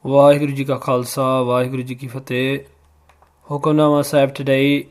ਵਾਹਿਗੁਰੂ ਜੀ ਕਾ ਖਾਲਸਾ ਵਾਹਿਗੁਰੂ ਜੀ ਕੀ ਫਤਿਹ। ਹੁਕਮਨਾਮਾ ਸਾਹਿਬ today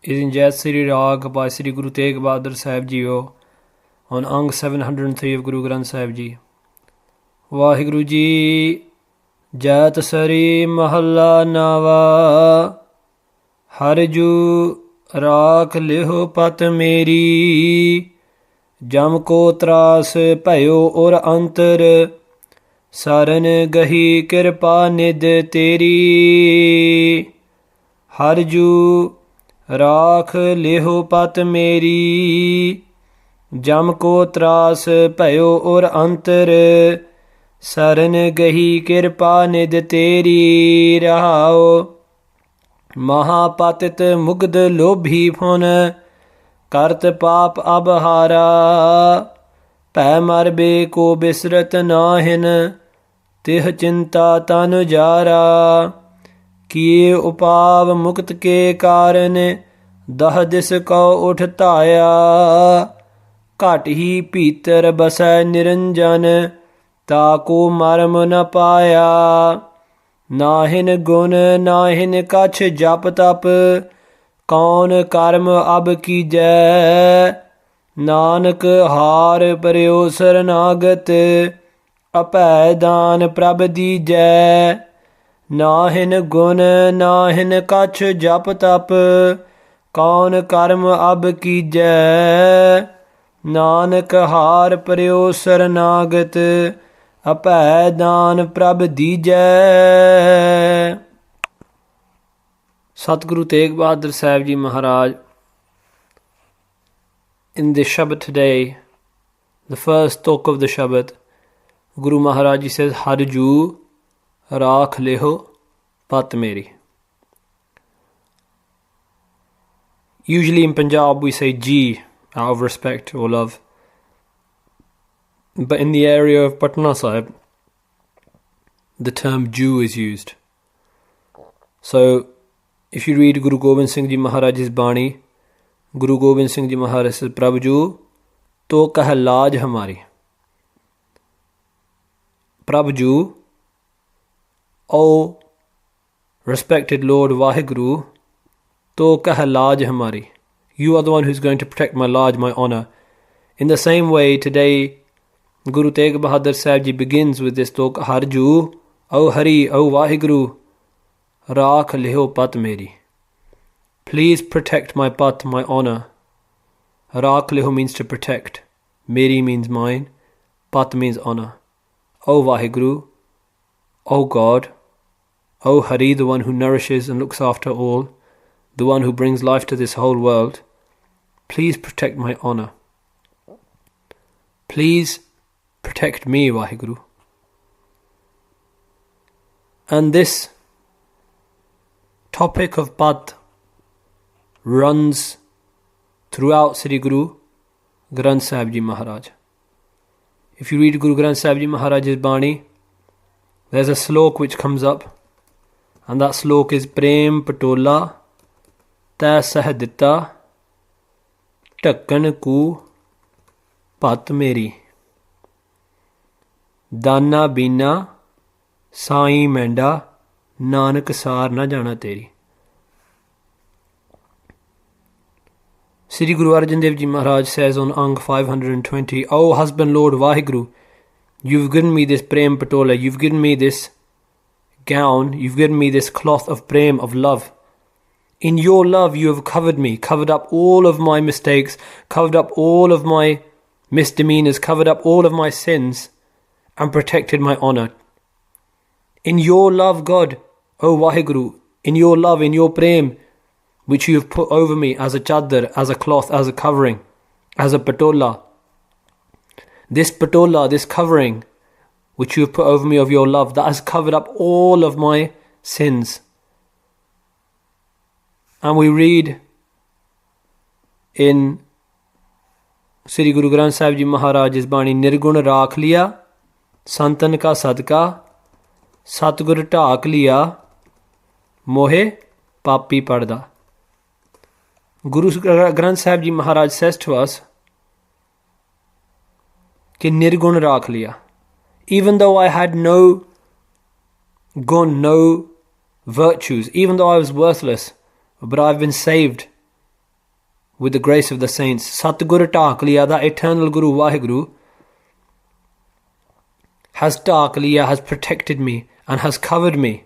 is in Jaitsree Rag by Sri Guru Tegh Bahadur Sahib Jio on Ang 703 of Guru Granth Sahib Ji। Waheguru ji. Jaitsri ਮਹੱਲਾ ਨਾਵਾ, ਹਰਿ ਜੂ ਰਾਖ ਲਿਹੁ ਪਤ ਮੇਰੀ। ਜਮ ਕੋ ਤਰਾਸ ਭਇਓ ਔਰ ਅੰਤਰ, ਸਰਨ ਗਹੀ ਕਿਰਪਾ ਨਿਧ ਤੇਰੀ। ਹਰਿ ਜੂ ਰਾਖ ਲਿਹੁ ਪਤ ਮੇਰੀ। ਜਮ ਕੋ ਤਰਾਸ ਭਇਓ ਔਰ ਅੰਤਰ, ਸਰਨ ਗਹੀ ਕਿਰਪਾ ਨਿਧ ਤੇਰੀ। ਰਹਾਉ ਮਹਾਪਤਿਤ ਮੁਗਧ ਲੋਭੀ ਫੁਨ, ਕਰਤ ਪਾਪ ਅਬਹਾਰਾ। ਭੈ ਮਰਬੇ ਕੋ ਬਿਸਰਤ ਨਾਹਿਨ, ਤਿਹ ਚਿੰਤਾ ਤਨ ਜਾਰਾ। ਕੀਏ ਉਪਾਵ ਮੁਕਤ ਕੇ ਕਾਰਨ, ਦਹ ਦਿਸ ਕਉ ਉਠ ਧਾਇਆ। ਘਟ ਹੀ ਭੀਤਰ ਬਸੈ ਨਿਰੰਜਨ, ਤਾਕੋ ਮਰਮ ਨ ਪਾਇਆ। ਨਾਹਿਨ ਗੁਣ ਨਾਹਿਨ ਕਛ ਜਪ ਤਪ, ਕੌਣ ਕਰਮ ਅਬ ਕੀਜੈ। ਨਾਨਕ ਹਾਰ ਪਰਿਓ ਸਰਨਾਗਤ, ਅਭੈ ਦਾਨ ਪ੍ਰਭ ਦੀਜੈ। ਨਾਹਿਨ ਗੁਣ ਨਾਹਿਨ ਕਛ ਜਪ ਤਪ, ਕੌਣ ਕਰਮ ਅਬ ਕੀਜੈ। ਨਾਨਕ ਹਾਰ ਪਰਿਓ ਸਰਨਾਗਤ, ਅਭੈ ਦਾਨ ਪ੍ਰਭ ਦੀਜੈ। ਸਤਿਗੁਰੂ ਤੇਗ ਬਹਾਦਰ ਸਾਹਿਬ ਜੀ ਮਹਾਰਾਜ, in the Shabad today, the first talk of the Shabad, Guru Maharaj Ji says, Har ju rakh leho pat meri. Usually in Punjab we say ji, out of respect or love. But in the area of Patna Sahib, the term Jew is used. So, if you read Guru Gobind Singh Ji Maharaj's Bani, Guru Gobind Singh Ji Maharaj says, Prabhu Ju, to kah laaj hamari. Prabhu Ju, O respected Lord Vaheguru, to kah laaj hamari. You are the one who's going to protect my laaj, my honour. In the same way, today, Guru Tegh Bahadur Sahib Ji begins with this talk, Har Ju, O Hari, O Vaheguru, Rakh liho pat meri. Please protect my pat, my honour. Rakh liho means to protect. Meri means mine. Pat means honour. O Vaheguru, O God, O Hari, the one who nourishes and looks after all, the one who brings life to this whole world, please protect my honour. Please protect me, Vaheguru. And this topic of pat runs throughout Sri Guru Granth Sahib Ji Maharaj. If you read Guru Granth Sahib Ji Maharaj's Bani, there's a slok which comes up, and that slok is Prem Patola Tੈ Sah Ditta Takkan Ku Pat Meri. Dana Bina Sai Menda Nanak Sar Na Jana Teri. Sri Guru Arjan Dev Ji Maharaj says on Ang 520, O husband Lord Vaheguru, you've given me this Prem Patola, you've given me this gown, you've given me this cloth of Prem, of love. In your love you have covered me, covered up all of my mistakes, covered up all of my misdemeanors, covered up all of my sins, and protected my honour. In your love, God, O Vaheguru, in your love, in your Prem, which you have put over me as a chadar, as a cloth, as a covering, as a patola. This patola, this covering, which you have put over me of your love, that has covered up all of my sins. And we read in Sri Guru Granth Sahib Ji Maharaj's Bani, Nirgun rakh liya, santan ka sadka, satgur ਢਾਕ ਲਿਆ, ਮੋਹੇ ਪਾਪੀ ਪੜਦਾ. Guru Granth Sahib Ji Maharaj says to us कि निर्गुण राख लिया. Even though I had no gun, no virtues, even though I was worthless, but I've been saved with the grace of the saints. Satguru ਢਾਕ ਲਿਆ, that eternal Guru Vaheguru has ਢਾਕ ਲਿਆ, has protected me and has covered me,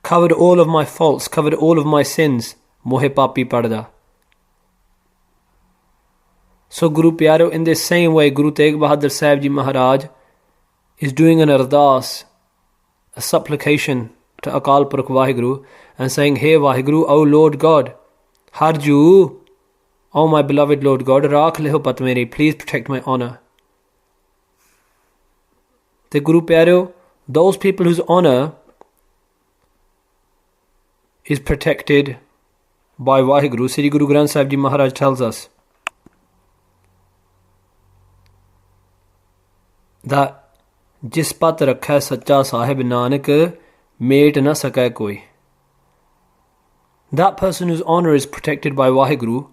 covered all of my faults, covered all of my sins. Mohe papi parda. So Guru Pyaro, in this same way, Guru Tegh Bahadur Sahib Ji Maharaj is doing an ardas, a supplication to Akal Purkh Vaheguru, and saying, Hey Vaheguru, O Lord God, Harju, O my beloved Lord God, Rakh leho pat meri, please protect my honour. The Guru Pyaro, those people whose honour is protected by Vaheguru, Sri Guru Granth Sahib Ji Maharaj tells us that जिस पत रखै सच्चा Sahib Nanak met न सकै कोई. That person whose honour is protected by Vaheguru,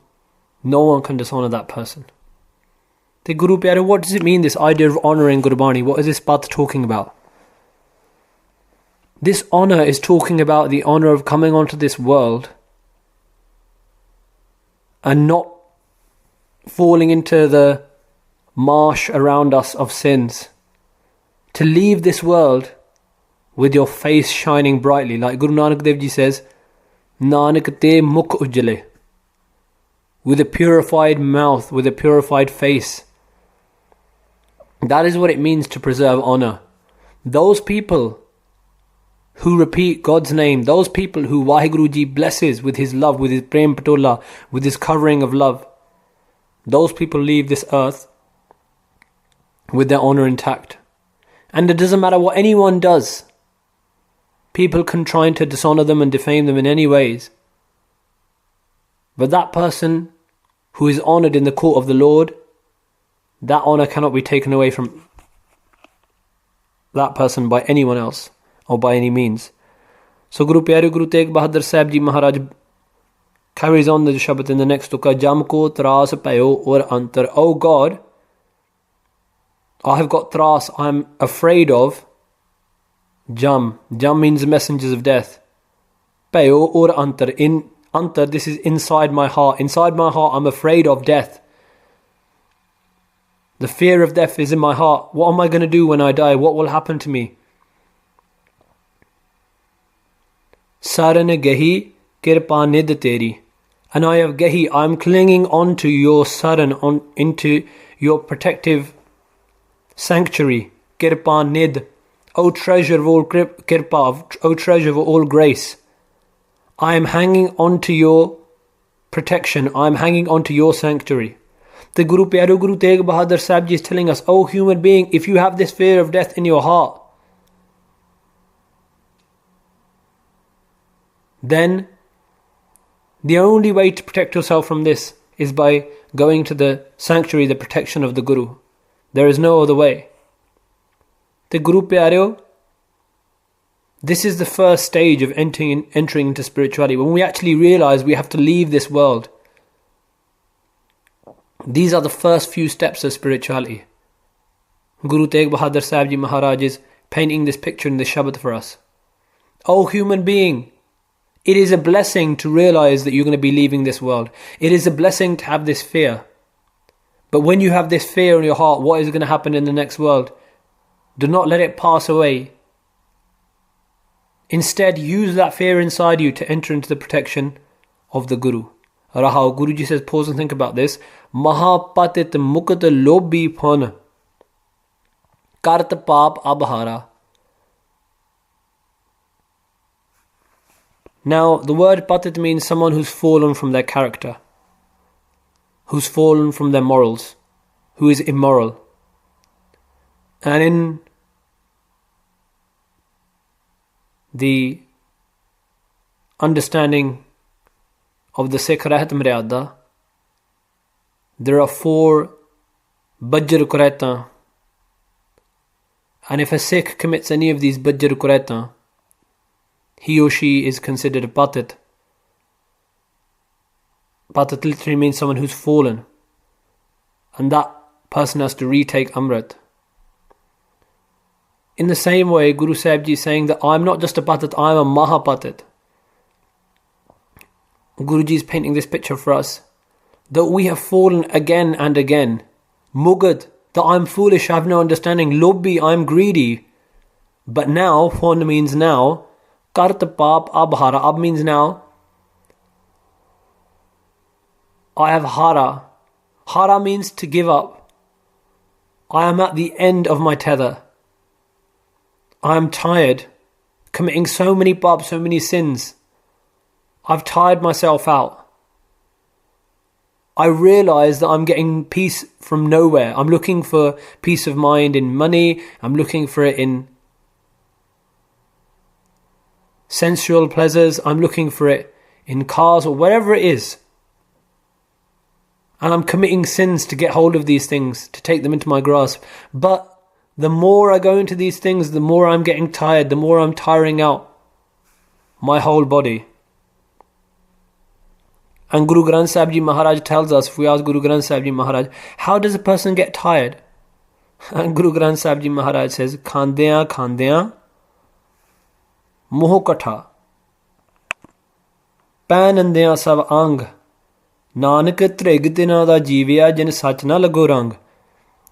no one can dishonour that person. The Guru Pyaro, what does it mean, this idea of honour in Gurbani? What is this path talking about? This honour is talking about the honour of coming onto this world and not falling into the marsh around us of sins. To leave this world with your face shining brightly. Like Guru Nanak Dev Ji says, Nanak te mukh ujjale. With a purified mouth, with a purified face. That is what it means to preserve honour. Those people who repeat God's name, those people who Vaheguru Ji blesses with his love, with his prem patola, with his covering of love, those people leave this earth with their honour intact. And it doesn't matter what anyone does. People can try to dishonour them and defame them in any ways. But that person who is honoured in the court of the Lord, that honour cannot be taken away from that person by anyone else or by any means. So Guru Pyare Guru Tegh Bahadur Sahib Ji Maharaj carries on the Shabad in the next tukka, Jam ko tras payo or antar. Oh God, I have got thras, I am afraid of Jam. Jam means messengers of death. Payo or antar. In antar, this is inside my heart. Inside my heart, I'm afraid of death. The fear of death is in my heart. What am I going to do when I die? What will happen to me? Saran gehi kirpa nid teri. And I have gehi, I am clinging on to your saran, into your protective sanctuary, kirpa nid, O treasure of all kirpa, O treasure of all grace. I am hanging on to your protection, I am hanging on to your sanctuary. The Guru Pyaro Guru Tegh Bahadur Sahib Ji is telling us, O human being, if you have this fear of death in your heart, then the only way to protect yourself from this is by going to the sanctuary, the protection of the Guru. There is no other way. The Guru Pyareo, this is the first stage of entering into spirituality. When we actually realize we have to leave this world, these are the first few steps of spirituality. Guru Tegh Bahadur Sahib Ji Maharaj is painting this picture in the Shabad for us. O human being, it is a blessing to realize that you're going to be leaving this world. It is a blessing to have this fear. But when you have this fear in your heart, what is going to happen in the next world? Do not let it pass away. Instead, use that fear inside you to enter into the protection of the Guru. Rahao, Guruji says, pause and think about this. Mahapatit mukat lobhi phon kart paap abhara. Now, the word patit means someone who's fallen from their character, who's fallen from their morals, who is immoral. And in the understanding of the Sikh Rahat Maryada, there are 4 Bajjar Kuraitan. And if a Sikh commits any of these Bajjar Kuraitan, he or she is considered a patit. Patit literally means someone who's fallen. And that person has to retake Amrit. In the same way, Guru Sahib Ji is saying that I'm not just a patit, I'm a mahapatit. Guruji is painting this picture for us, that we have fallen again and again. Mugad, that I'm foolish, I have no understanding. Lobbi, I'm greedy. But now, Hon means now. Kart Pap Abhara, Ab means now. I have hara. Hara means to give up. I am at the end of my tether. I am tired, committing so many paps, so many sins. I've tired myself out. I realize that I'm getting peace from nowhere. I'm looking for peace of mind in money. I'm looking for it in sensual pleasures. I'm looking for it in cars or wherever it is. And I'm committing sins to get hold of these things, to take them into my grasp. But the more I go into these things, the more I'm getting tired, the more I'm tiring out my whole body. And Guru Granth Sahib Ji Maharaj tells us, if we ask Guru Granth Sahib Ji Maharaj, how does a person get tired? And Guru Granth Sahib Ji Maharaj says, Khandeyan khandeyan moh katha painandeyan sab ang Nanak trig dina da jeevya jin sach na lago rang.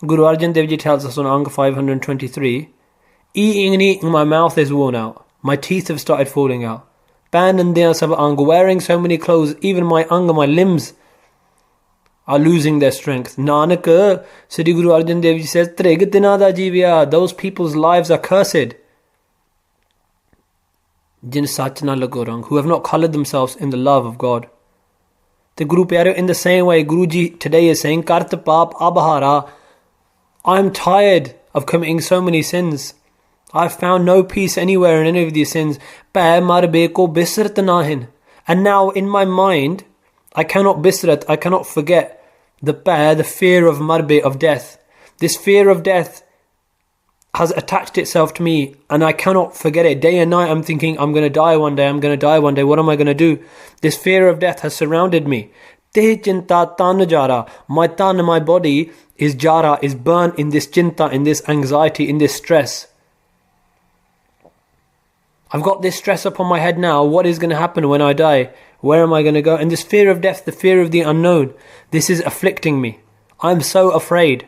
Guru Arjan Dev Ji tells us on Ang 523, eating and eating, my mouth is worn out. My teeth have started falling out. Painandeyan sab ang, wearing so many clothes, even my anga, my limbs are losing their strength. Nanak, Sri Guru Arjan Dev Ji says, trig dina da jeevya, those people's lives are cursed. Jin sach na lago rang, who have not coloured themselves in the love of God. The Guru Pyareo, in the same way, Guruji today is saying, Kart Pap Abhara, I'm tired of committing so many sins. I've found no peace anywhere in any of these sins. Pay marbe ko bisrat nahin. And now in my mind, I cannot bisrat, I cannot forget the fear of marbe, of death. This fear of death has attached itself to me and I cannot forget it. Day and night I'm thinking, I'm going to die one day, I'm going to die one day, what am I going to do? This fear of death has surrounded me. Te chinta tan jara, my tan, my body is jara, is burnt in this chinta, in this anxiety, in this stress. I've got this stress upon my head now. What is going to happen when I die? Where am I going to go? And this fear of death, the fear of the unknown, this is afflicting me. I'm so afraid.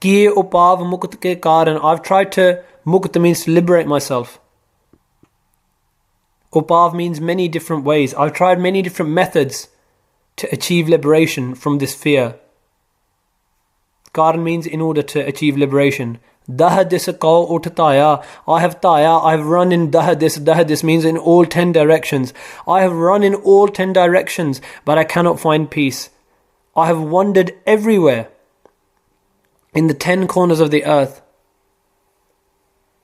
Kiye upav mukt ke karan. I've tried to, mukt means to liberate myself. Upav means many different ways. I've tried many different methods to achieve liberation from this fear. Karan means in order to achieve liberation. Dah dis kau uthtaya. I have taya, I have run in dah this means in all 10 directions. I have run in all 10 directions, but I cannot find peace. I have wandered everywhere in the 10 corners of the earth,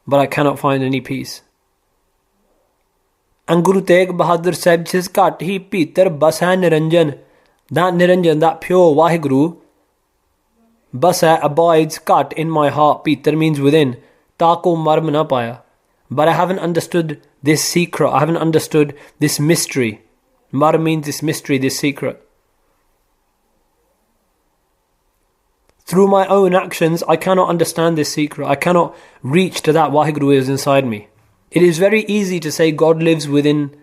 but I cannot find any peace. And Guru Tegh Bahadur Sahib says, Kat hi Peter bas hai Niranjan. That Niranjan, that pure Vaheguru, bas hai, abides, kat, in my heart. Peter means within. Tako marm na paya. But I haven't understood this secret. I haven't understood this mystery. Mar means this mystery, this secret. Through my own actions, I cannot understand this secret. I cannot reach to that Vaheguru is inside me. It is very easy to say God lives within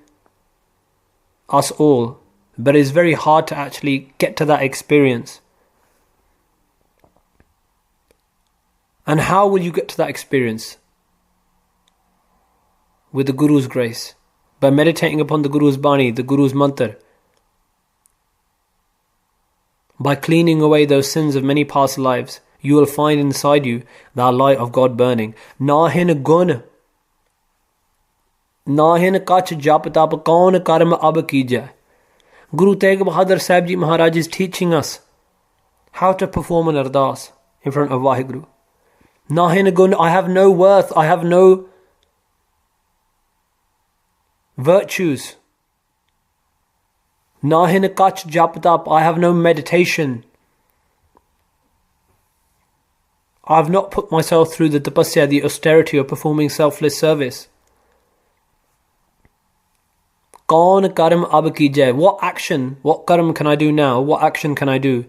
us all, but it is very hard to actually get to that experience. And how will you get to that experience? With the Guru's grace. By meditating upon the Guru's Bani, the Guru's Mantra. By cleaning away those sins of many past lives, you will find inside you that light of God burning. Nahin gun, nahin kach jap tap kaun karm ab kija. Guru Tegh Bahadur Sahib Ji Maharaj is teaching us how to perform an ardas in front of Vaheguru. Nahin gun, I have no worth, I have no virtues. Nahin kach jap tap, I have no meditation. I have not put myself through the tapasya, the austerity of performing selfless service. Kaun karm ab kijai. What action, what karm can I do now? What action can I do?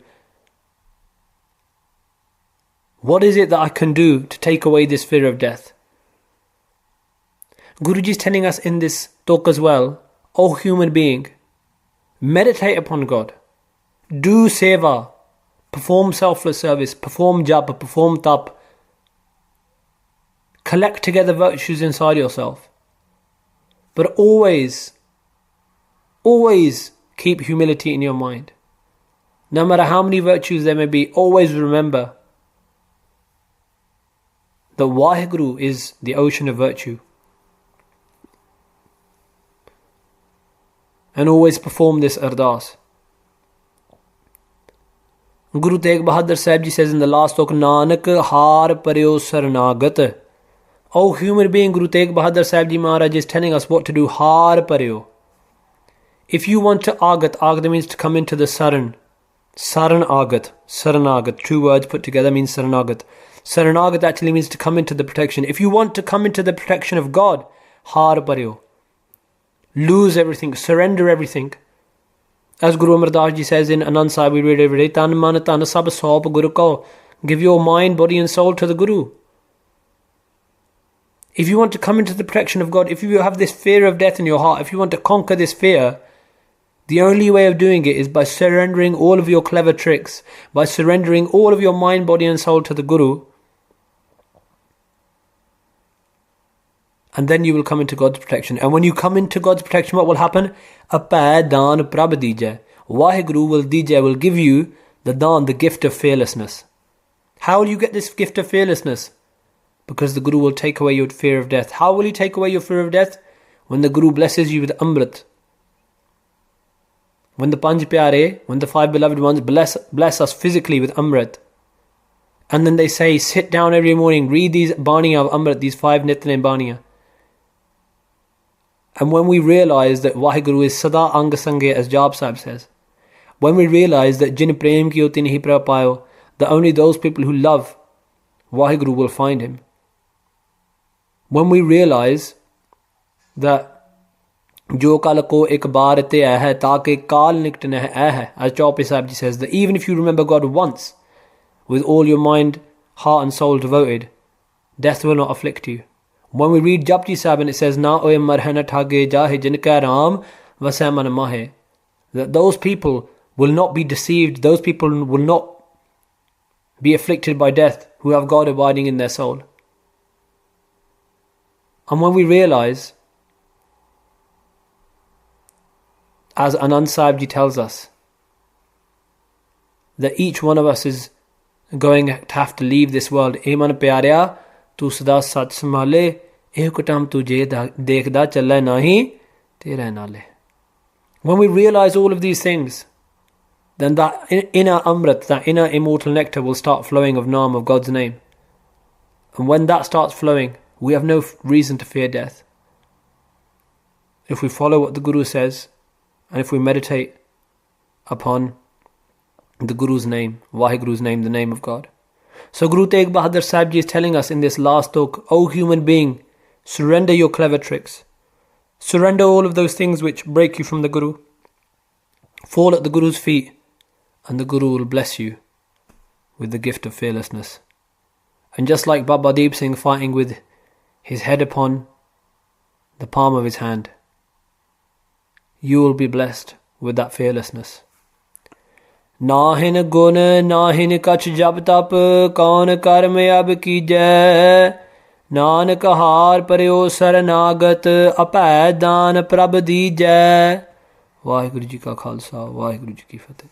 What is it that I can do to take away this fear of death? Guruji is telling us in this talk as well, O human being, meditate upon God, do seva, perform selfless service, perform japa, perform tap, collect together virtues inside yourself. But always keep humility in your mind. No matter how many virtues there may be, always remember that Waheguru is the ocean of virtue. And always perform this ardas. Guru Tegh Bahadur Sahib Ji says in the last talk, Nanak har paryo sarnagat. O human being, Guru Tegh Bahadur Sahib Ji Maharaj is telling us what to do. Har paryo. If you want to agat means to come into the saran. Saranagat, two words put together means saranagat. Saranagat actually means to come into the protection. If you want to come into the protection of God, har paryo. Lose everything, surrender everything. As Guru Amar Das Ji says in Anand Sahib, we read every day, Tan man tan sab sop Guru ko. Give your mind, body and soul to the Guru. If you want to come into the protection of God, if you have this fear of death in your heart, if you want to conquer this fear, the only way of doing it is by surrendering all of your clever tricks, by surrendering all of your mind, body and soul to the Guru. And then you will come into God's protection. And when you come into God's protection, what will happen? Apay daan prabh dijay. Waheguru will give you the daan, the gift of fearlessness. How will you get this gift of fearlessness? Because the Guru will take away your fear of death. How will he take away your fear of death? When the Guru blesses you with Amrit. When the Panj Pyare, when the five beloved ones bless us physically with Amrit. And then they say, sit down every morning, read these Baniya of Amrit, these 5 Nitnem Baniya. And when we realize that Waheguru is Sada Anga Sange, as Jab Sahib says, when we realize that Jin Prem Kiyo Tin Hi Prapayo, that only those people who love Waheguru will find him. When we realize that Jo kal ko ek baar te hai taake kaal nikt ne hai, as Chaupai Sahib Ji says, that even if you remember God once, with all your mind, heart and soul devoted, death will not afflict you. When we read Japji Sahib and it says, Na oye marhana thage jahe jinka ram vasai man mahe, that those people will not be deceived, those people will not be afflicted by death who have God abiding in their soul. And when we realize, as Anand Sahib Ji tells us, that each one of us is going to have to leave this world. Eman pyarya, tu sada sat samale, eh kutam tujhe dekhda challa nahi tera nale. When we realize all of these things, then that inner Amrit, that inner immortal nectar will start flowing of Naam, of God's name. And when that starts flowing, we have no reason to fear death. If we follow what the Guru says, and if we meditate upon the Guru's name, Waheguru's name, the name of God. So Guru Tegh Bahadur Sahib Ji is telling us in this last talk, O human being, surrender your clever tricks. Surrender all of those things which break you from the Guru. Fall at the Guru's feet, and the Guru will bless you with the gift of fearlessness. And just like Baba Deep Singh fighting with his head upon the palm of his hand, you will be blessed with that fearlessness. Nahin gun, nahin kach jab tap, kaun karm ab kijai. Nanak har paryo saranagat, apay daan prabh dijai. Waheguru Ji ka Khalsa, Waheguru Ji ki Fateh.